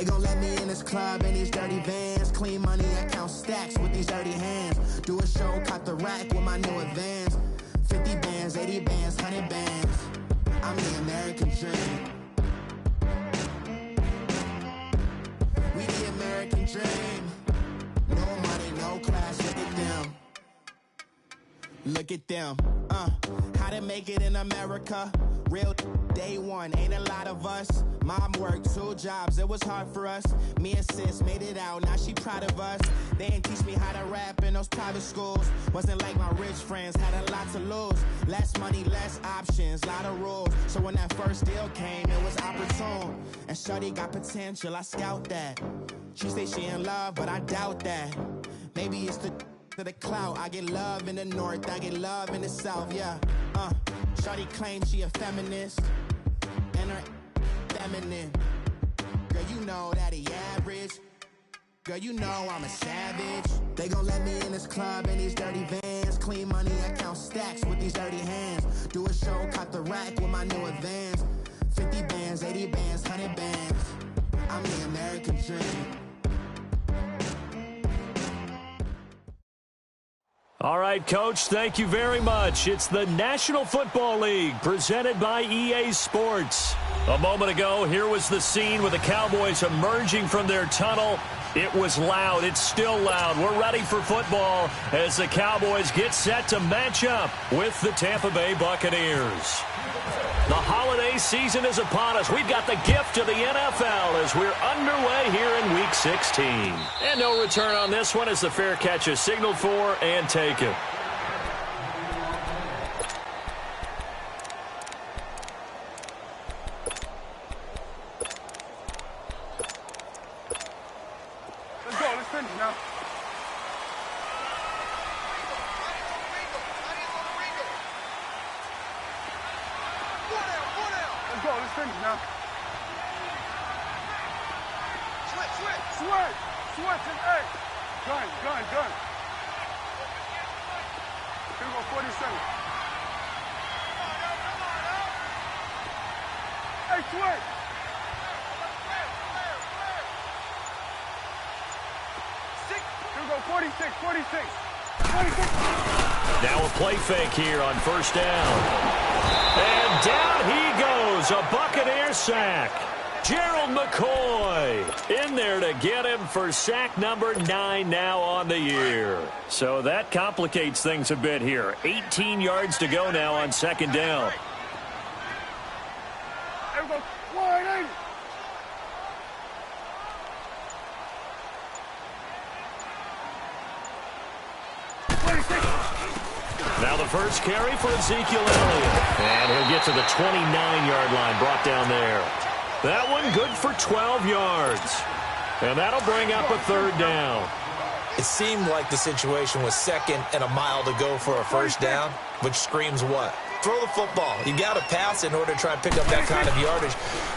They gon' let me in this club in these dirty vans. Clean money, I count stacks with these dirty hands. Do a show, caught the rack with my new advance. 50 bands, 80 bands, 100 bands. I'm the American dream. We the American dream. No money, no class, look at them. Look at them, how to make it in America. Real day one, ain't a lot of us. Mom worked 2 jobs, it was hard for us. Me and sis made it out, now she proud of us. They didn't teach me how to rap in those private schools. Wasn't like my rich friends, had a lot to lose. Less money, less options, lot of rules. So when that first deal came, it was opportune. And shorty got potential, I scout that. She say she in love, but I doubt that. Maybe it's to the clout. I get love in the north, I get love in the south, yeah. Shorty claims she a feminist, and her feminine. Girl, you know that he average. Girl, you know I'm a savage. They gon' let me in this club in these dirty vans. Clean money, I count stacks with these dirty hands. Do a show, caught the rack with my new advance. 50 bands, 80 bands, 100 bands. I'm the American dream. All right, Coach, thank you very much. It's the National Football League presented by EA Sports. A moment ago, here was the scene with the Cowboys emerging from their tunnel. It was loud. It's still loud. We're ready for football as the Cowboys get set to match up with the Tampa Bay Buccaneers. The holiday season is upon us. We've got the gift of the NFL as we're underway here in Week 16. And no return on this one as the fair catch is signaled for and taken. Let's go. Let's finish now. Let's go. Let's finish now. Switch and A. Gun. Here we go, 47. Hey, switch. Here we go, 46. Now a play fake here on first down. And down he goes, a Buccaneer sack. Gerald McCoy in there to get him for sack number 9 now on the year. So that complicates things a bit here. 18 yards to go now on second down. There we go, 180. Now the first carry for Ezekiel Elliott. And he'll get to the 29-yard line, brought down there. That one good for 12 yards. And that'll bring up a third down. It seemed like the situation was second and a mile to go for a first down, which screams what? Throw the football. You got to pass in order to try and pick up that kind of yardage.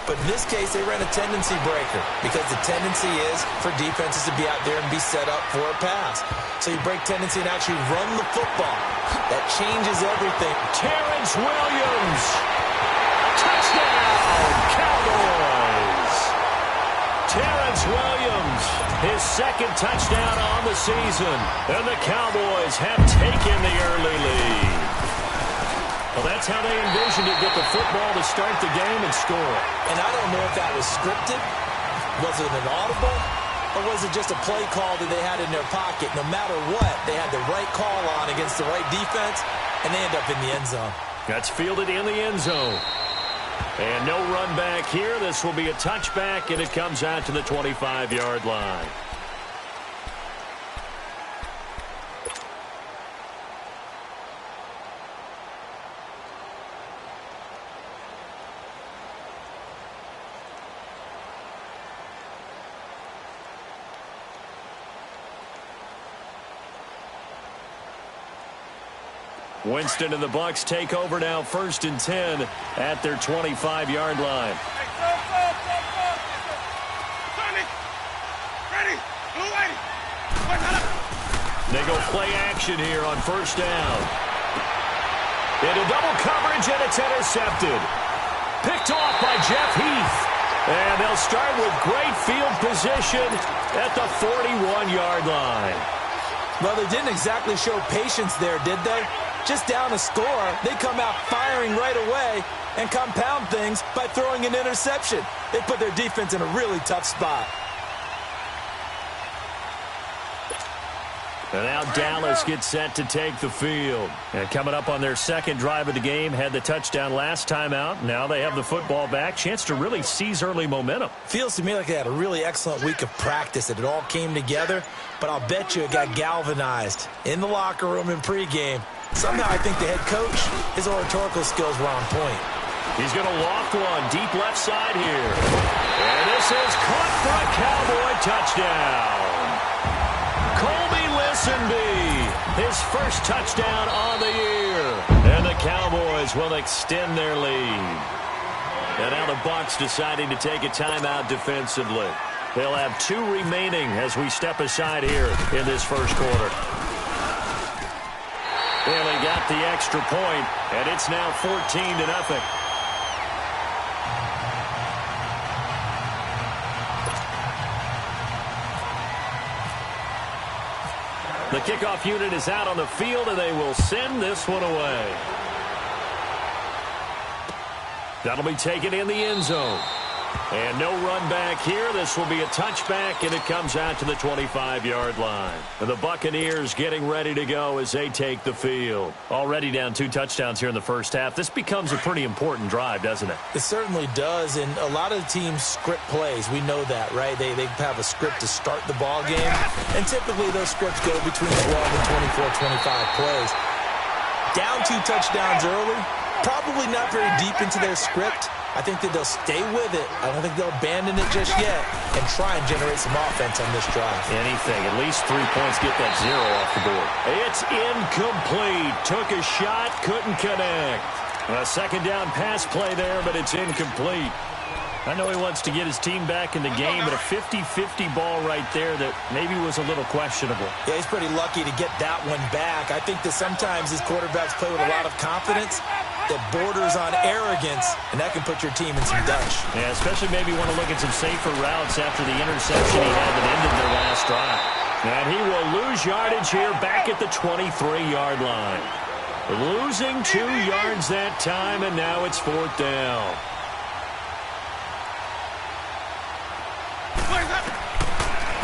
But in this case, they ran a tendency breaker because the tendency is for defenses to be out there and be set up for a pass. So you break tendency and actually run the football. That changes everything. Terrence Williams. Touchdown, Cowboys. Terrence Williams, his second touchdown on the season. And the Cowboys have taken the early lead. Well, that's how they envisioned it, get the football to start the game and score. And I don't know if that was scripted. Was it an audible? Or was it just a play call that they had in their pocket? No matter what, they had the right call on against the right defense, and they end up in the end zone. That's fielded in the end zone. And no run back here. This will be a touchback, and it comes out to the 25-yard line. Winston and the Bucs take over now, 1st and 10 at their 25-yard line. They go play action here on first down. Into double coverage, and it's intercepted. Picked off by Jeff Heath. And they'll start with great field position at the 41-yard line. Well, they didn't exactly show patience there, did they? Just down a score, they come out firing right away and compound things by throwing an interception. They put their defense in a really tough spot. And now Dallas gets set to take the field. And coming up on their second drive of the game, had the touchdown last time out. Now they have the football back. Chance to really seize early momentum. Feels to me like they had a really excellent week of practice. It all came together, but I'll bet you it got galvanized in the locker room in pregame. Somehow I think the head coach, his oratorical skills were on point. He's going to loft one deep left side here. And this is caught for a Cowboy touchdown. His first touchdown on the year. And the Cowboys will extend their lead. And now the Bucs deciding to take a timeout defensively. They'll have 2 remaining as we step aside here in this first quarter. Well, they got the extra point, and it's now 14-0. The kickoff unit is out on the field, and they will send this one away. That'll be taken in the end zone. And no run back here. This will be a touchback, and it comes out to the 25-yard line. And the Buccaneers getting ready to go as they take the field. Already down 2 touchdowns here in the first half. This becomes a pretty important drive, doesn't it? It certainly does, and a lot of the teams script plays. We know that, right? They have a script to start the ball game, and typically those scripts go between 12 and 24, 25 plays. Down 2 touchdowns early, probably not very deep into their script. I think that they'll stay with it. I don't think they'll abandon it just yet and try and generate some offense on this drive. Anything. At least 3 points, get that 0 off the board. It's incomplete. Took a shot, couldn't connect. A second down pass play there, but it's incomplete. I know he wants to get his team back in the game, but a 50-50 ball right there that maybe was a little questionable. Yeah, he's pretty lucky to get that one back. I think that sometimes these quarterbacks play with a lot of confidence that borders on arrogance, and that can put your team in some dutch. Yeah, especially maybe want to look at some safer routes after the interception he had that ended their last drive. And he will lose yardage here back at the 23-yard line. Losing 2 yards that time, and now it's 4th down.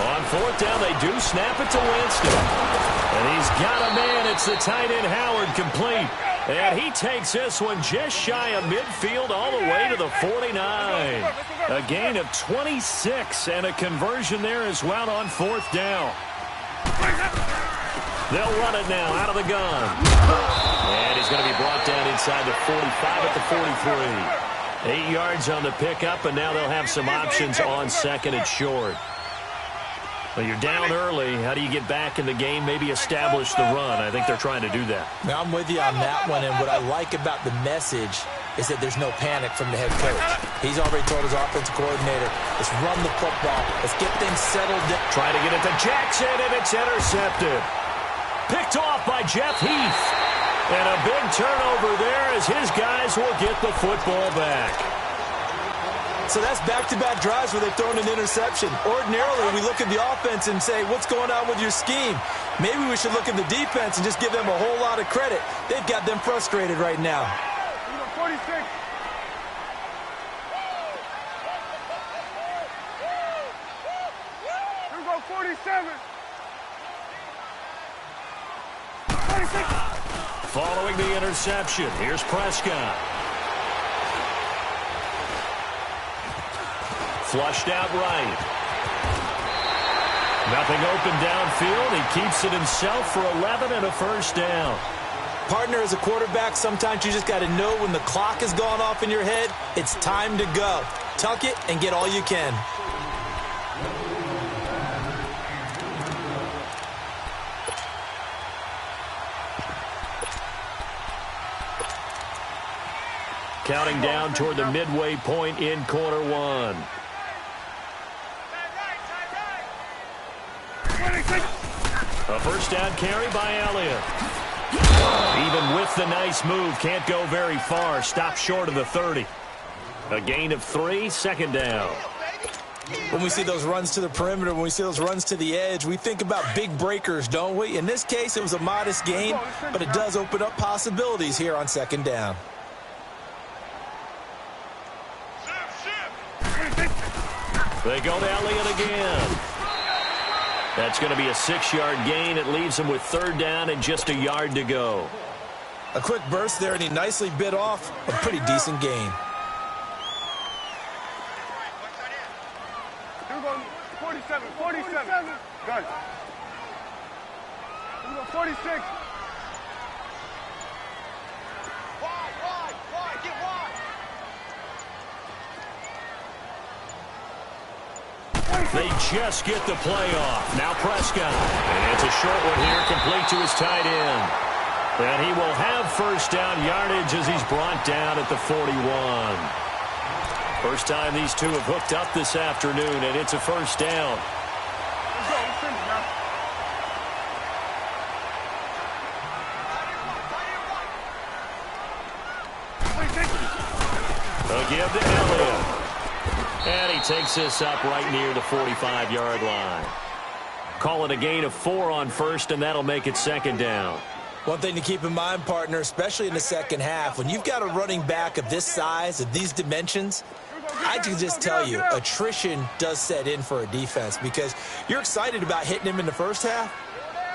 On 4th down, they do snap it to Winston. And he's got a man. It's the tight end Howard complete. And he takes this one just shy of midfield all the way to the 49. A gain of 26 and a conversion there as well on 4th down. They'll run it now out of the gun. And he's going to be brought down inside the 45 at the 43. 8 yards on the pickup, and now they'll have some options on 2nd and short. Well, you're down early. How do you get back in the game, maybe establish the run? I think they're trying to do that. Now, I'm with you on that one, and what I like about the message is that there's no panic from the head coach. He's already told his offensive coordinator, let's run the football. Let's get things settled down. Try to get it to Jackson, and it's intercepted. Picked off by Jeff Heath. And a big turnover there as his guys will get the football back. So that's back-to-back drives where they've thrown an interception. Ordinarily, we look at the offense and say, what's going on with your scheme? Maybe we should look at the defense and just give them a whole lot of credit. They've got them frustrated right now. 46. Here we go, 47. 46. Following the interception, here's Prescott. Flushed out right. Nothing open downfield. He keeps it himself for 11 and a 1st down. Partner, as a quarterback, sometimes you just got to know when the clock has gone off in your head, it's time to go. Tuck it and get all you can. Counting down toward the midway point in quarter 1. A 1st down carry by Elliott. Even with the nice move, can't go very far. Stopped short of the 30. A gain of 3, second down. When we see those runs to the perimeter, when we see those runs to the edge, we think about big breakers, don't we? In this case, it was a modest gain, but it does open up possibilities here on second down. They go to Elliott again. That's going to be a 6-yard gain. It leaves them with third down and just a yard to go. A quick burst there, and he nicely bit off a pretty decent gain. Here we go, 47. Got it. Here we go, 46. Wide, get wide. They just get the play off. Now Prescott. And it's a short one here, complete to his tight end. And he will have first down yardage as he's brought down at the 41. First time these two have hooked up this afternoon, and it's a first down. Let's go, let's finish now. They'll give to Elliott. And he takes this up right near the 45-yard line. Call it a gain of 4 on first, and that'll make it second down. One thing to keep in mind, partner, especially in the second half, when you've got a running back of this size, of these dimensions, I can just tell you, attrition does set in for a defense because you're excited about hitting him in the first half.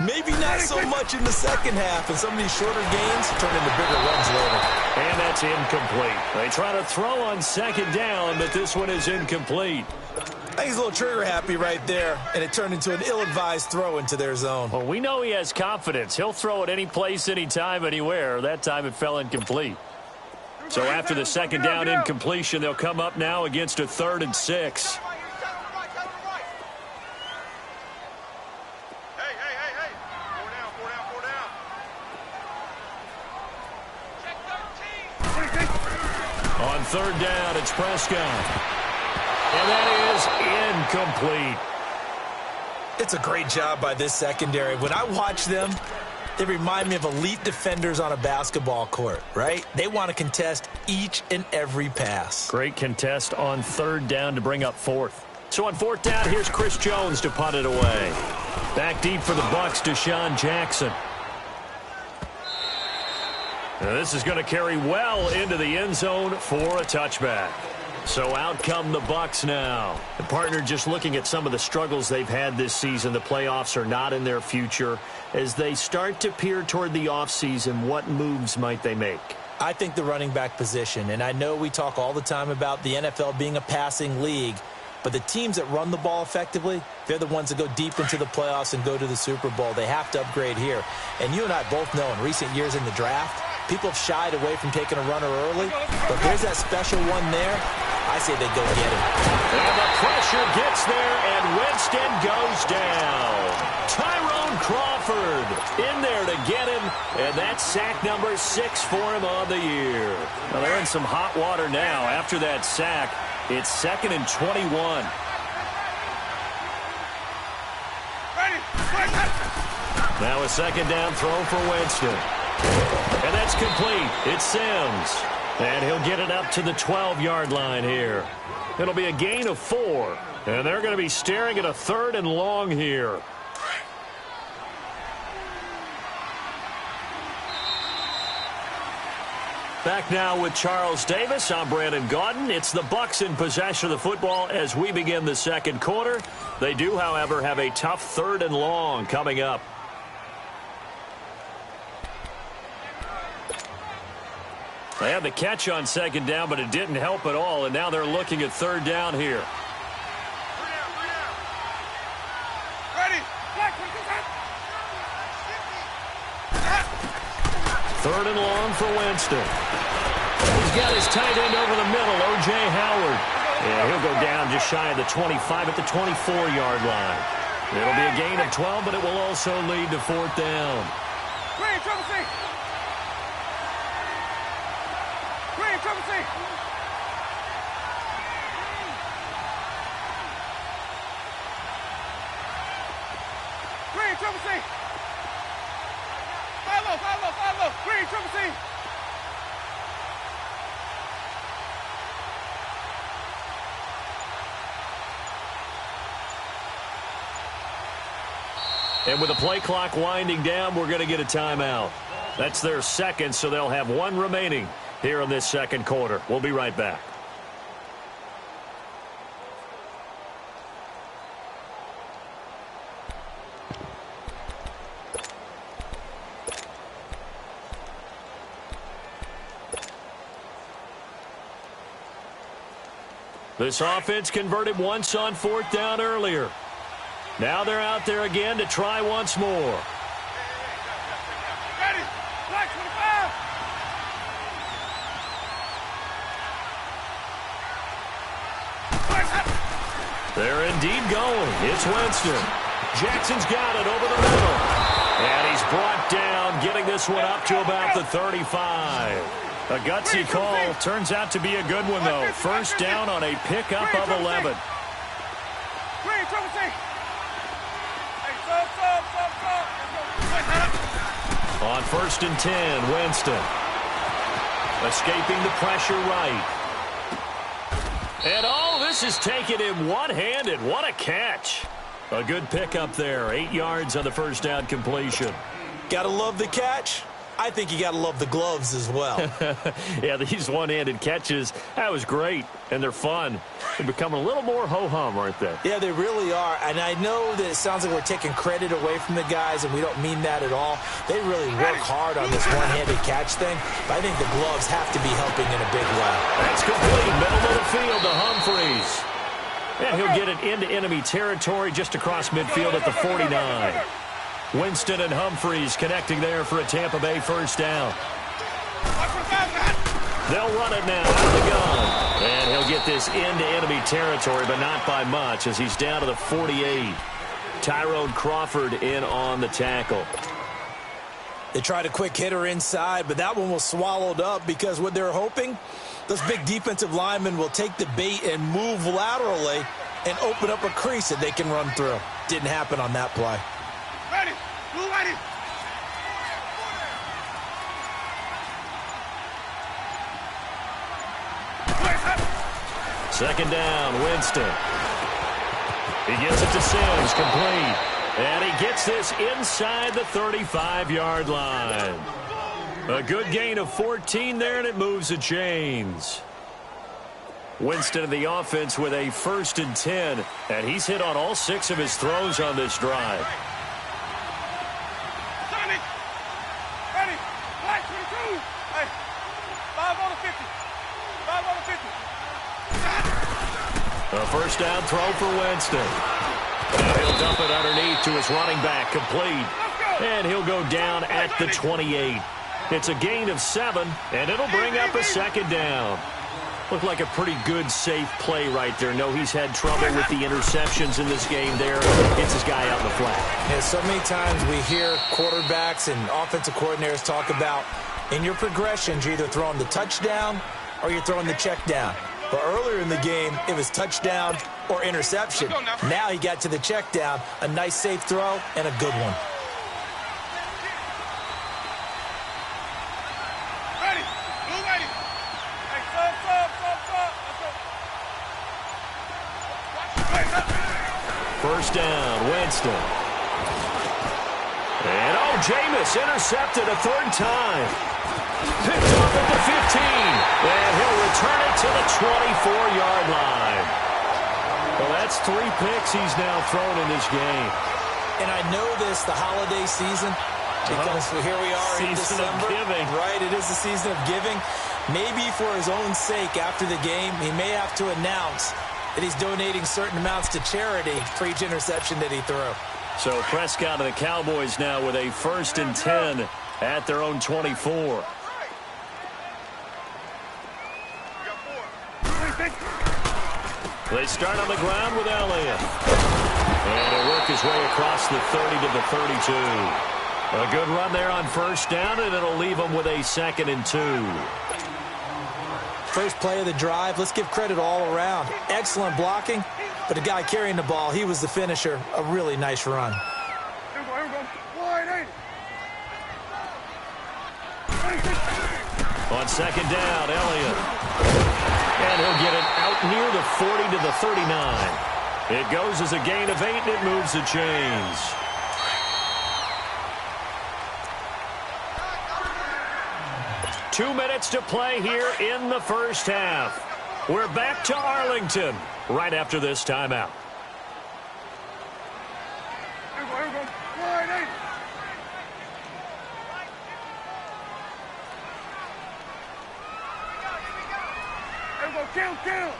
Maybe not so much in the second half, and some of these shorter gains turn into bigger runs later. And that's incomplete. They try to throw on second down, but this one is incomplete. I think he's a little trigger happy right there, and it turned into an ill-advised throw into their zone. Well, we know he has confidence. He'll throw it any place, anytime, anywhere. That time it fell incomplete. So after the second down incompletion, they'll come up now against a 3rd and 6. On third down, it's Prescott. And that is incomplete. It's a great job by this secondary. When I watch them, they remind me of elite defenders on a basketball court, right? They want to contest each and every pass. Great contest on third down to bring up 4th. So on 4th down, here's Chris Jones to punt it away. Back deep for the Bucs, Deshaun Jackson. Now this is going to carry well into the end zone for a touchback. So out come the Bucs now. The partner just looking at some of the struggles they've had this season. The playoffs are not in their future. As they start to peer toward the offseason, what moves might they make? I think the running back position, and I know we talk all the time about the NFL being a passing league, but the teams that run the ball effectively, they're the ones that go deep into the playoffs and go to the Super Bowl. They have to upgrade here. And you and I both know in recent years in the draft, people have shied away from taking a runner early, but there's that special one there. I say they go get him. And the pressure gets there, and Winston goes down. Tyrone Crawford in there to get him, and that's sack number 6 for him on the year. Well, they're in some hot water now. After that sack, it's 2nd and 21. Now a second down throw for Winston. And that's complete. It's Sims. And he'll get it up to the 12-yard line here. It'll be a gain of 4. And they're going to be staring at a 3rd and long here. Back now with Charles Davis. I'm Brandon Gaudin. It's the Bucs in possession of the football as we begin the second quarter. They do, however, have a tough 3rd and long coming up. They had the catch on second down, but it didn't help at all, and now they're looking at 3rd down here. Ready. 3rd and long for Winston. He's got his tight end over the middle, O.J. Howard. And he'll go down just shy of the 25 at the 24-yard line. It'll be a gain of 12, but it will also lead to 4th down. Green, trouble C. Green, trouble C. Green, trouble C. Follow. Green, trouble C. And with the play clock winding down, we're going to get a timeout. That's their second, so they'll have one remaining here in this second quarter. We'll be right back. This offense converted once on fourth down earlier. Now they're out there again to try once more. Ready. Black 25. They're indeed going. It's Winston. Jackson's got it over the middle. And he's brought down, getting this one up to about the 35. A gutsy call. Turns out to be a good one, though. First down on a pickup of 11. On 1st and 10, Winston. Escaping the pressure right. And all this is taken in one-handed. What a catch. A good pickup there. 8 yards on the first down completion. Gotta love the catch. I think you got to love the gloves as well. Yeah, these one-handed catches, that was great, and they're fun. They're becoming a little more ho-hum, aren't they? Yeah, they really are, and I know that it sounds like we're taking credit away from the guys, and we don't mean that at all. They really work hard on this one-handed catch thing, but I think the gloves have to be helping in a big way. That's complete. Middle of the field to Humphreys. And he'll get it into enemy territory just across midfield at the 49. Winston and Humphreys connecting there for a Tampa Bay first down. They'll run it now out of the gun. And he'll get this into enemy territory, but not by much as he's down to the 48. Tyrone Crawford in on the tackle. They tried a quick hitter inside, but that one was swallowed up because what they're hoping, those big defensive linemen will take the bait and move laterally and open up a crease that they can run through. Didn't happen on that play. Ready. Blue ready. Second down, Winston. He gets it to Sims, complete. And he gets this inside the 35-yard line. A good gain of 14 there, and it moves the chains. Winston in the offense with a 1st and 10, and he's hit on all 6 of his throws on this drive. Ready. Black 22. Hey. 5 on the 50. 5 on the 50. A first down throw for Winston. And he'll dump it underneath to his running back, complete. And he'll go down at the 28. It's a gain of 7, and it'll bring up a second down. Looked like a pretty good, safe play right there. No, he's had trouble with the interceptions in this game there. Gets his guy out in the flat. Yeah, so many times we hear quarterbacks and offensive coordinators talk about in your progressions, you're either throwing the touchdown or you're throwing the check down. But earlier in the game, it was touchdown or interception. Now he got to the check down, a nice safe throw, and a good one. Ready. Blue ready. Hey, stop. First down, Winston. And, oh, Jameis intercepted a 3rd time. Picked off at the 15. And he'll return it to the 24-yard line. Well, that's 3 picks he's now thrown in this game. And I know this, the holiday season, because here we are in December. Season of giving. Right, it is the season of giving. Maybe for his own sake after the game, he may have to announce that he's donating certain amounts to charity for each interception that he threw. So Prescott and the Cowboys now with a 1st and 10 at their own 24. They start on the ground with Elliott. And he'll work his way across the 30 to the 32. A good run there on first down, and it'll leave him with a 2nd and 2. First play of the drive, let's give credit all around. Excellent blocking, but the guy carrying the ball, he was the finisher. A really nice run. Here we go. 180. On second down, Elliott. And he'll get it out near the 40 to the 39. It goes as a gain of 8, and it moves the chains. 2 minutes to play here in the first half. We're back to Arlington right after this timeout. Here we go. 180. Here we go. Kill.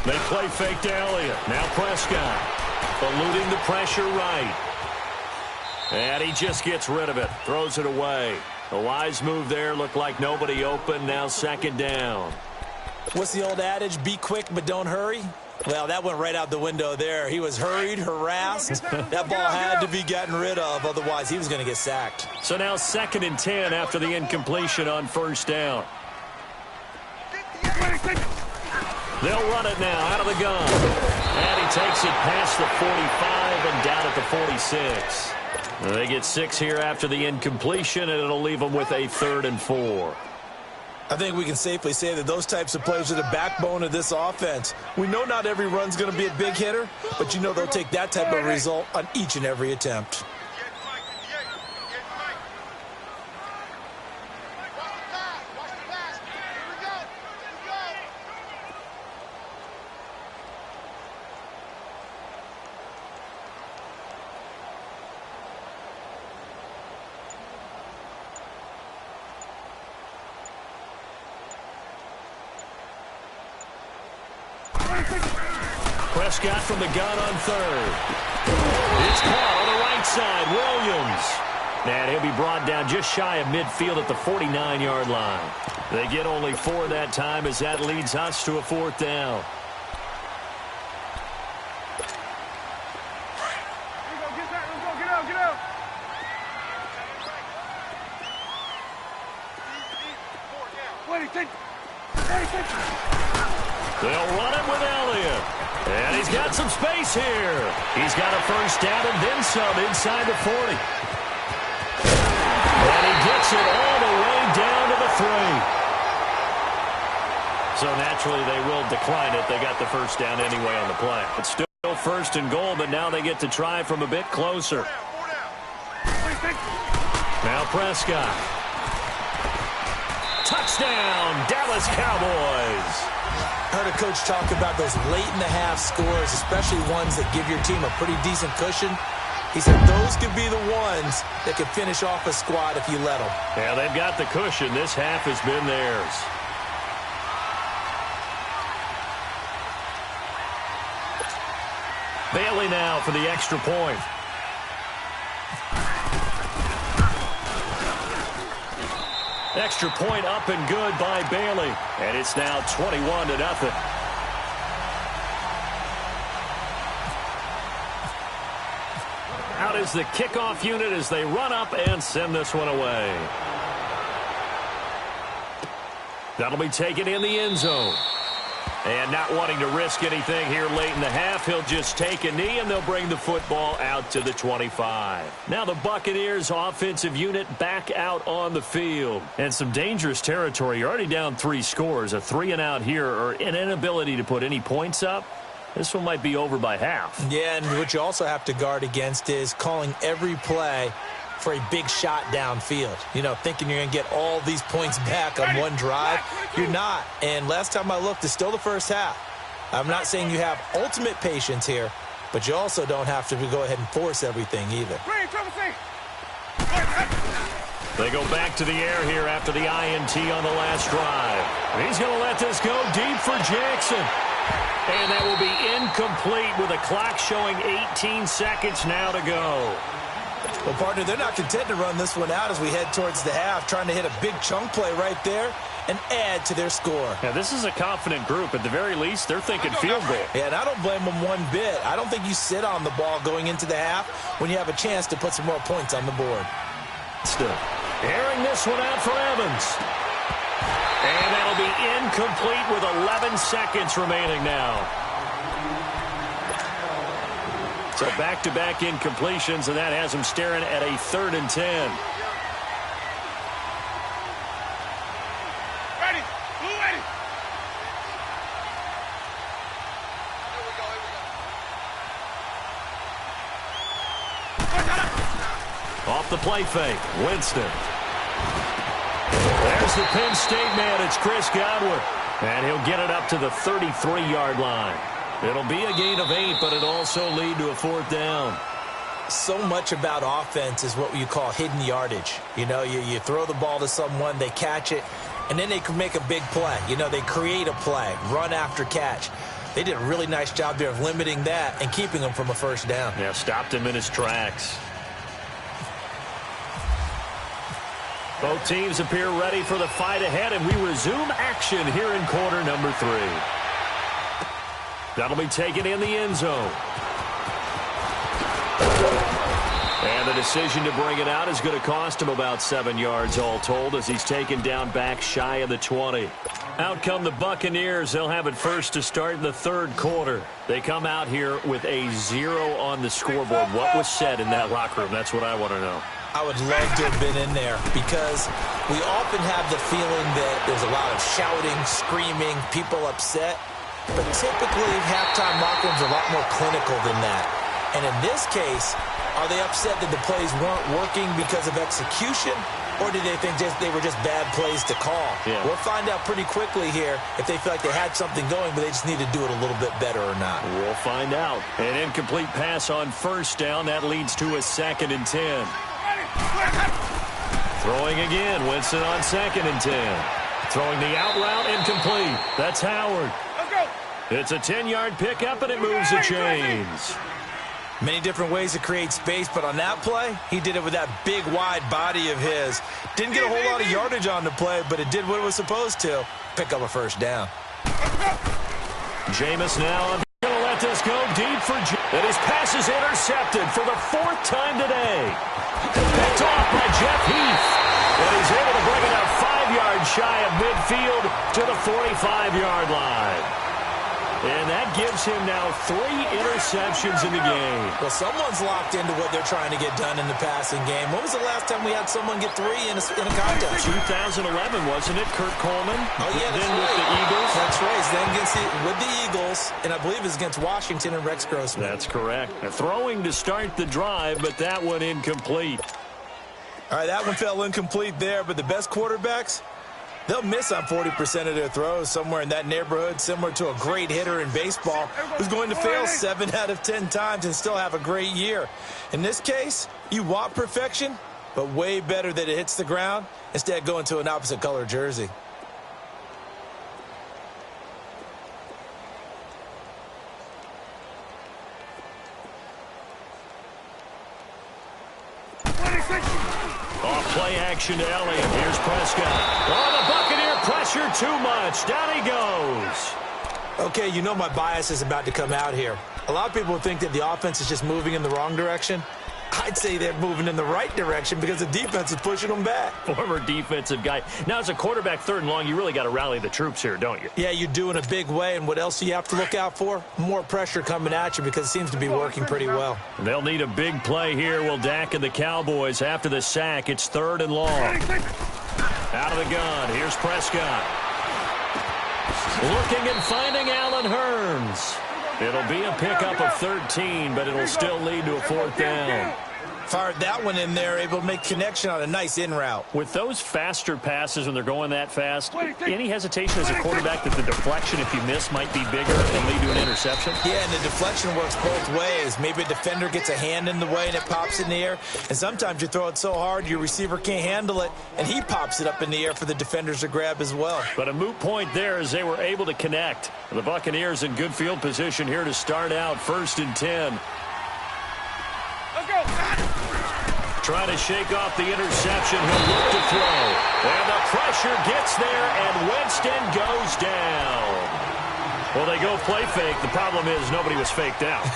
They play fake to Elliott. Now Prescott eluding the pressure right. And he just gets rid of it. Throws it away. A wise move there. Looked like nobody open. Now second down. What's the old adage? Be quick, but don't hurry. Well, that went right out the window there. He was hurried, harassed. That ball had to be gotten rid of. Otherwise, he was going to get sacked. So now 2nd and 10 after the incompletion on first down. They'll run it now out of the gun. And he takes it past the 45 and down at the 46. They get 6 here after the incompletion, and it'll leave them with a 3rd and 4. I think we can safely say that those types of plays are the backbone of this offense. We know not every run's going to be a big hitter, but you know they'll take that type of result on each and every attempt. Prescott from the gun on 3rd. It's caught on the right side. Williams. And he'll be brought down just shy of midfield at the 49-yard line. They get only 4 that time as that leads us to a 4th down. Get out. They'll run it with Elliott. And he's got some space here. He's got a first down and then some inside the 40. And he gets it all the way down to the 3. So naturally they will decline it. They got the first down anyway on the play. It's still 1st and goal, but now they get to try from a bit closer. Now Prescott. Touchdown, Dallas Cowboys. Heard a coach talk about those late-in-the-half scores, especially ones that give your team a pretty decent cushion. He said those could be the ones that could finish off a squad if you let them. Yeah, they've got the cushion. This half has been theirs. Bailey now for the extra point. Extra point up and good by Bailey. And it's now 21-0. Out is the kickoff unit as they run up and send this one away. That'll be taken in the end zone. And not wanting to risk anything here late in the half, he'll just take a knee, and they'll bring the football out to the 25. Now the Buccaneers offensive unit back out on the field. And some dangerous territory. You're already down 3 scores. A 3-and-out here, or an inability to put any points up. This one might be over by half. Yeah, and what you also have to guard against is calling every play for a big shot downfield. You know, thinking you're going to get all these points back on one drive. You're not. And last time I looked, it's still the first half. I'm not saying you have ultimate patience here, but you also don't have to go ahead and force everything either. They go back to the air here after the INT on the last drive. He's going to let this go deep for Jackson. And that will be incomplete with a clock showing 18 seconds now to go. Well, partner, they're not content to run this one out as we head towards the half, trying to hit a big chunk play right there and add to their score. Yeah, this is a confident group. At the very least, they're thinking field goal. Yeah, and I don't blame them one bit. I don't think you sit on the ball going into the half when you have a chance to put some more points on the board. Still, airing this one out for Evans. And that'll be incomplete with 11 seconds remaining now. So back-to-back incompletions, and that has them staring at a 3rd and 10. Ready. Blue ready. Here we go. Off the play fake, Winston. There's the Penn State man. It's Chris Godwin. And he'll get it up to the 33-yard line. It'll be a gain of 8, but it'll also lead to a 4th down. So much about offense is what you call hidden yardage. You know, you throw the ball to someone, they catch it, and then they can make a big play. You know, they create a play, run after catch. They did a really nice job there of limiting that and keeping him from a first down. Yeah, stopped him in his tracks. Both teams appear ready for the fight ahead, and we resume action here in quarter number 3. That'll be taken in the end zone. And the decision to bring it out is going to cost him about 7 yards all told as he's taken down back shy of the 20. Out come the Buccaneers. They'll have it first to start the 3rd quarter. They come out here with a 0 on the scoreboard. What was said in that locker room? That's what I want to know. I would love to have been in there because we often have the feeling that there's a lot of shouting, screaming, people upset. But typically, halftime locker rooms are a lot more clinical than that. And in this case, are they upset that the plays weren't working because of execution? Or do they think they were just bad plays to call? Yeah. We'll find out pretty quickly here if they feel like they had something going, but they just need to do it a little bit better or not. We'll find out. An incomplete pass on first down. That leads to a 2nd and 10. Throwing again. Winston on 2nd and 10. Throwing the out route incomplete. That's Howard. It's a 10-yard pickup, and it moves the chains. Many different ways to create space, but on that play, he did it with that big, wide body of his. Didn't get a whole lot of yardage on the play, but it did what it was supposed to. Pick up a first down. Jameis now going to let this go deep for and his pass is intercepted for the 4th time today. Picked off by Jeff Heath. And he's able to bring it up 5 yards shy of midfield to the 45-yard line. And that gives him now 3 interceptions in the game. Well, someone's locked into what they're trying to get done in the passing game. When was the last time we had someone get 3 in a contest? 2011, wasn't it? Kurt Coleman? Oh, yeah, that's then right. With the Eagles? That's right. Then with the Eagles, and I believe it's against Washington and Rex Grossman. That's correct. Throwing to start the drive, but that one incomplete. All right, that one fell incomplete there, but the best quarterbacks, they'll miss on 40% of their throws, somewhere in that neighborhood, similar to a great hitter in baseball who's going to fail 7 out of 10 times and still have a great year. In this case, you want perfection, but way better that it hits the ground instead of going to an opposite color jersey. Off play action to Elliott. Here's Prescott. Oh, the Buccaneer pressure too much. Down he goes. Okay, you know my bias is about to come out here. A lot of people think that the offense is just moving in the wrong direction. I'd say they're moving in the right direction because the defense is pushing them back. Former defensive guy. Now, as a quarterback 3rd and long, you really got to rally the troops here, don't you? Yeah, you do in a big way. And what else do you have to look out for? More pressure coming at you because it seems to be working pretty well. They'll need a big play here. Will Dak and the Cowboys after the sack. It's 3rd and long. Out of the gun. Here's Prescott. Looking and finding Allen Hurns. It'll be a pickup of 13, but it'll still lead to a 4th down. Fired that one in there, able to make connection on a nice in route. With those faster passes when they're going that fast, any hesitation as a quarterback that the deflection, if you miss, might be bigger and lead to an interception? Yeah, and the deflection works both ways. Maybe a defender gets a hand in the way and it pops in the air. And sometimes you throw it so hard your receiver can't handle it, and he pops it up in the air for the defenders to grab as well. But a moot point there as they were able to connect. The Buccaneers in good field position here to start out 1st and 10. Let's go. Trying to shake off the interception. He'll look to throw. And the pressure gets there, and Winston goes down. Well, they go play fake. The problem is nobody was faked out.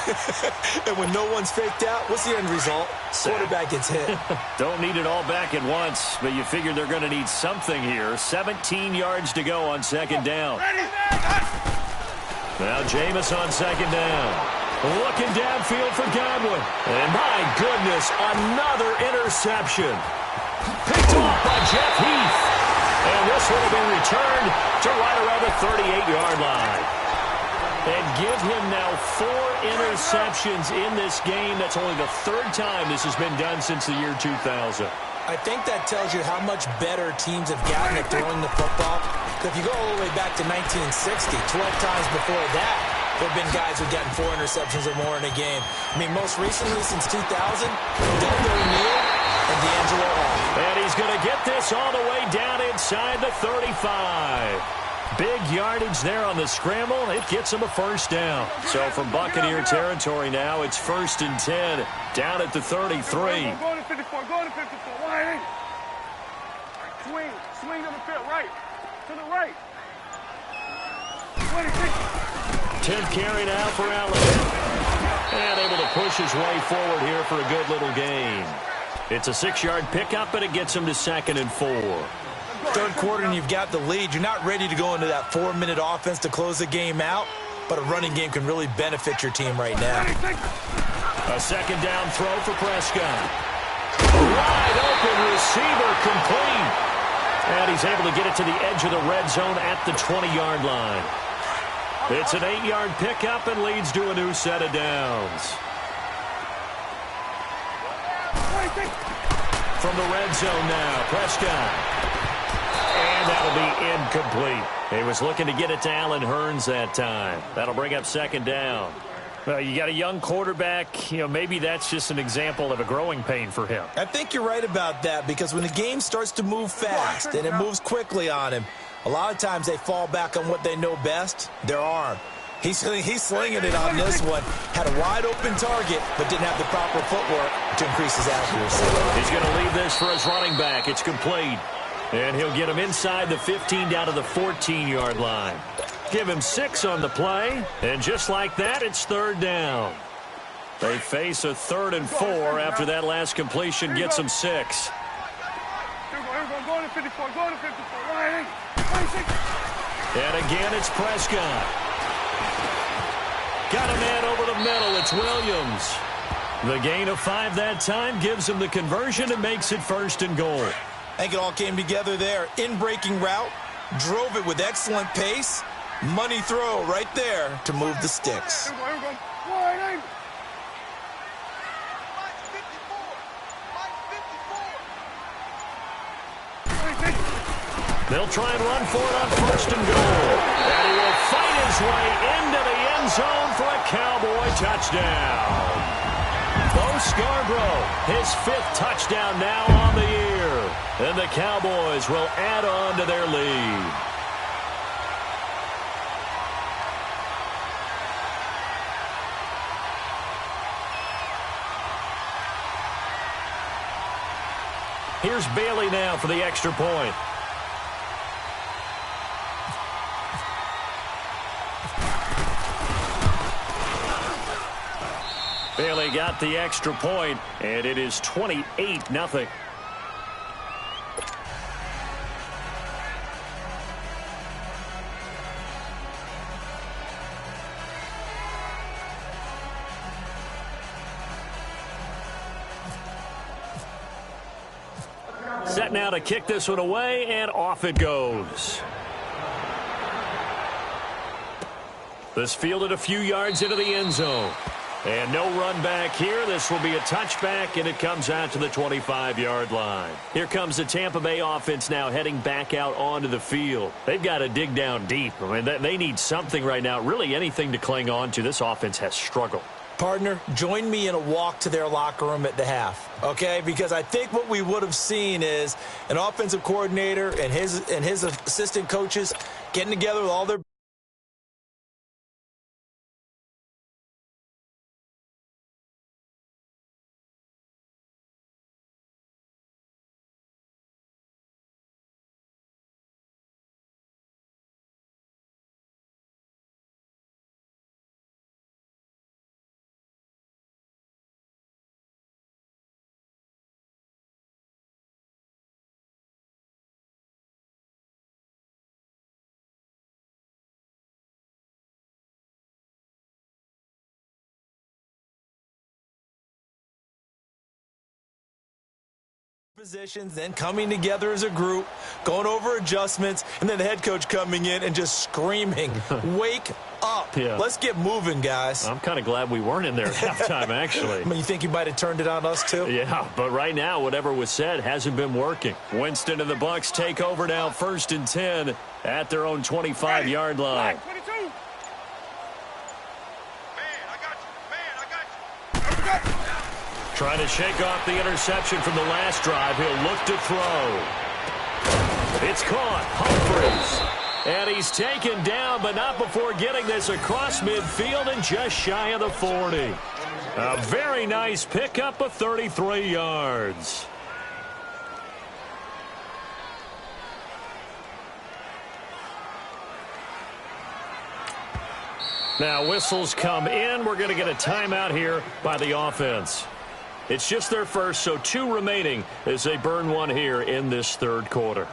And when no one's faked out, what's the end result? Quarterback gets hit. Don't need it all back at once, but you figure they're going to need something here. 17 yards to go on 2nd down. Now Jameis on 2nd down. Looking downfield for Godwin. And my goodness, another interception. Picked off by Jeff Heath. And this one will be returned to right around the 38-yard line. And give him now 4 interceptions in this game. That's only the 3rd time this has been done since the year 2000. I think that tells you how much better teams have gotten at throwing the football. If you go all the way back to 1960, 12 times before that, there have been guys who've gotten 4 interceptions or more in a game. I mean, most recently since 2000, Delta O'Neal and D'Angelo Hall. And he's going to get this all the way down inside the 35. Big yardage there on the scramble. It gets him a first down. So from Buccaneer territory now, it's 1st and 10 down at the 33. Go to 54. Go to 54. Wide in. Swing. Swing to the field. Right. To the right. 26. 10th carry now for Allen. And able to push his way forward here for a good little gain. It's a 6-yard pickup, and it gets him to 2nd and 4. 3rd quarter and you've got the lead. You're not ready to go into that 4-minute offense to close the game out, but a running game can really benefit your team right now. A 2nd down throw for Prescott. Wide open receiver complete. And he's able to get it to the edge of the red zone at the 20-yard line. It's an 8-yard pickup and leads to a new set of downs. From the red zone now, Prescott. And that'll be incomplete. He was looking to get it to Allen Hurns that time. That'll bring up 2nd down. Well, you got a young quarterback. You know, maybe that's just an example of a growing pain for him. I think you're right about that, because when the game starts to move fast and it moves quickly on him, a lot of times they fall back on what they know best, their arm. He's slinging it on this one. Had a wide-open target, but didn't have the proper footwork to increase his accuracy. He's going to leave this for his running back. It's complete. And he'll get him inside the 15 down to the 14-yard line. Give him 6 on the play. And just like that, it's 3rd down. They face a 3rd and 4 after that last completion gets them 6. Here we go. Go to 54. Go to 54. Wide in. 26. And again, it's Prescott. Got a man over the middle. It's Williams. The gain of 5 that time gives him the conversion and makes it 1st and goal. I think it all came together there. In-breaking route, drove it with excellent pace. Money throw right there to move the sticks. Here we go. Wide in. They'll try and run for it on 1st and goal. And he will fight his way into the end zone for a Cowboy touchdown. Bo Scarborough, his 5th touchdown now on the year. And the Cowboys will add on to their lead. Here's Bailey now for the extra point. Bailey got the extra point, and it is 28-0. Set now to kick this one away, and off it goes. This fielded a few yards into the end zone. And no run back here. This will be a touchback, and it comes out to the 25-yard line. Here comes the Tampa Bay offense now heading back out onto the field. They've got to dig down deep. I mean, they need something right now, really anything to cling on to. This offense has struggled. Partner, join me in a walk to their locker room at the half, okay? Because I think what we would have seen is an offensive coordinator and his assistant coaches getting together with all their positions, then coming together as a group, going over adjustments, and then the head coach coming in and just screaming, wake up. Yeah. Let's get moving, guys. I'm kind of glad we weren't in there at halftime, actually. I mean, you think you might have turned it on us, too? Yeah, but right now, whatever was said hasn't been working. Winston and the Bucs take over now, 1st and 10 at their own 25-yard line. 22. Man, I got you. Trying to shake off the interception from the last drive. He'll look to throw. It's caught. Humphries. And he's taken down, but not before getting this across midfield and just shy of the 40. A very nice pickup of 33 yards. Now whistles come in. We're going to get a timeout here by the offense. It's just their first, so 2 remaining as they burn one here in this 3rd quarter.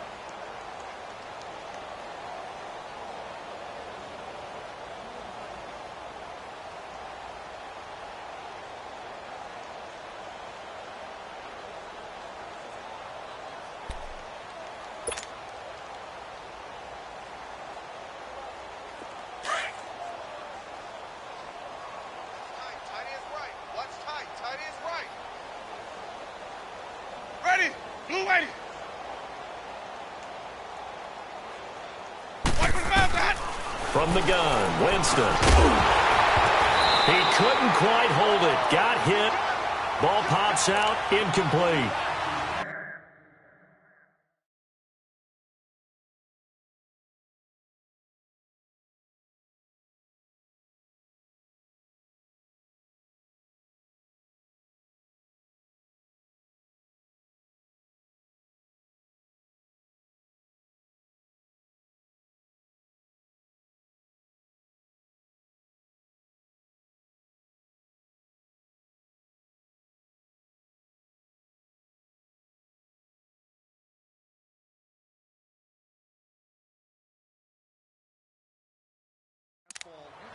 From the gun, Winston. He couldn't quite hold it. Got hit. Ball pops out, incomplete.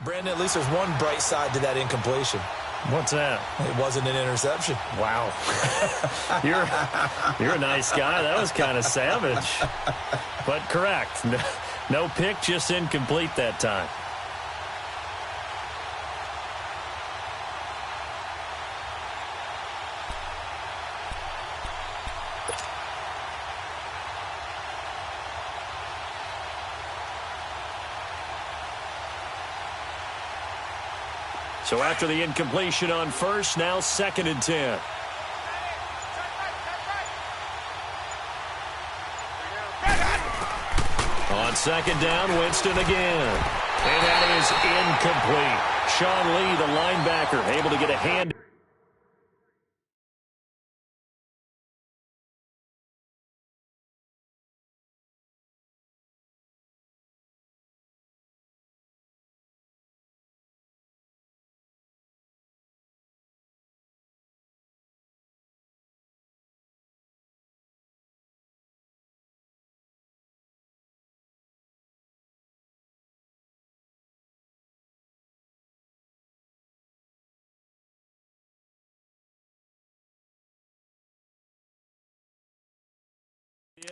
Brandon, at least there's one bright side to that incompletion. What's that? It wasn't an interception. Wow. You're a nice guy. That was kind of savage. But correct. No pick, just incomplete that time. So after the incompletion on first, now 2nd and 10. On 2nd down, Winston again. And that is incomplete. Sean Lee, the linebacker, able to get a hand.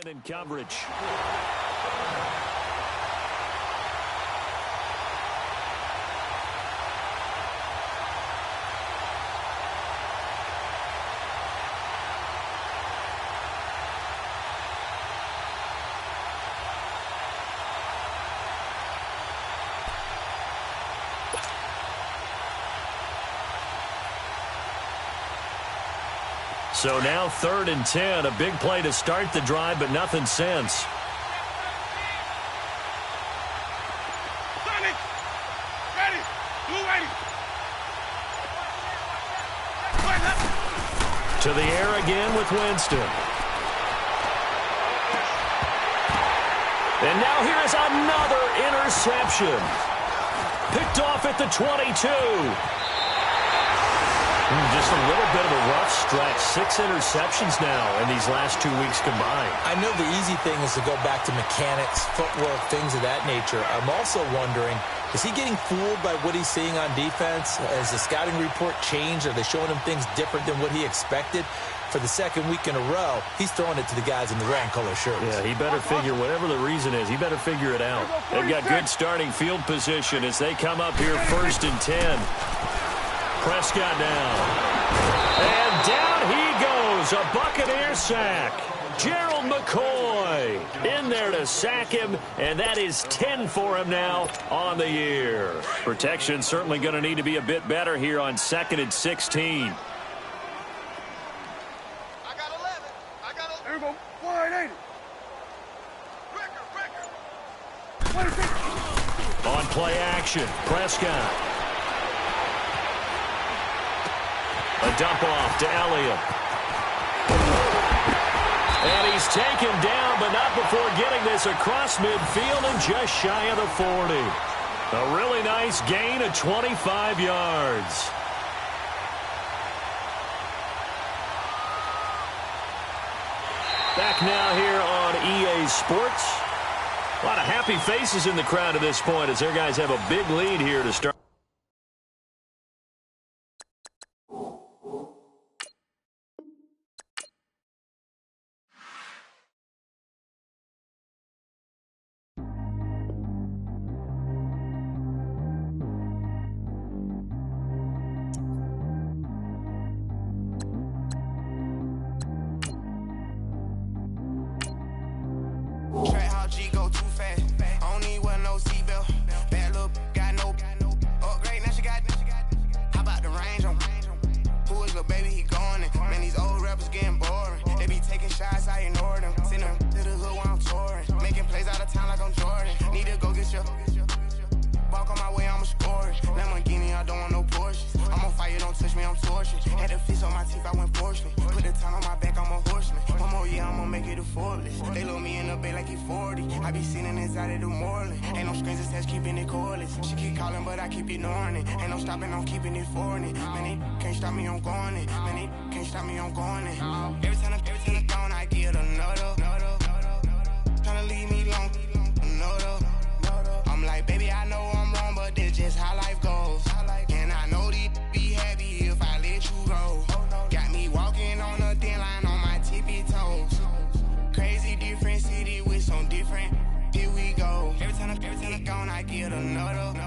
In coverage. So now 3rd and 10, a big play to start the drive, but nothing since. To the air again with Winston. And now here's another interception. Picked off at the 22. Just a little bit of a rough stretch. 6 interceptions now in these last 2 weeks combined. I know the easy thing is to go back to mechanics, footwork, things of that nature. I'm also wondering, is he getting fooled by what he's seeing on defense? Has the scouting report changed? Are they showing him things different than what he expected? For the second week in a row, he's throwing it to the guys in the wrong color shirts. Yeah, he better figure, whatever the reason is, he better figure it out. They've got good starting field position as they come up here 1st and 10. Prescott down. And down he goes. A Buccaneer sack. Gerald McCoy in there to sack him, and that is 10 for him now on the year. Protection certainly going to need to be a bit better here on 2nd and 16. There we go. 180. On play action, Prescott. A dump off to Elliott. And he's taken down, but not before getting this across midfield and just shy of the 40. A really nice gain of 25 yards. Back now here on EA Sports. A lot of happy faces in the crowd at this point as their guys have a big lead here to start. They load me in the bay like he 40. I be sitting inside of the morning. Ain't no strings attached, keeping it cordless. She keep calling, but I keep ignoring it. Ain't no stopping, I'm keeping it for it. Man, they can't stop me, I'm going it. Man, they can't stop me, I'm going it. Every time I'm gone, I get another. Tryna leave me long, another. I'm like, baby, I know I'm wrong, but this just how life goes. And I know these be happy if I let you go. Got me walking on a thin line on my tippy toes. Crazy different city with some different. Here we go. Every time I'm gone, I get another.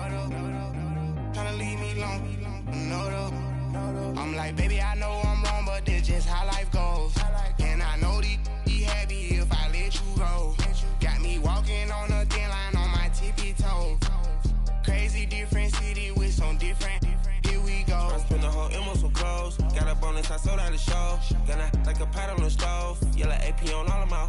Tryna leave me long, another. I'm like, baby, I know I'm wrong, but this just how life goes. And I know these be happy if I let you go. Got me walking on a thin line on my tippy toes. Crazy different city with some different. Here we go. I spent the whole M on some clothes. Got up on this, I sold out the show. Gonna like a pot on the stove. Yellow AP on all of my.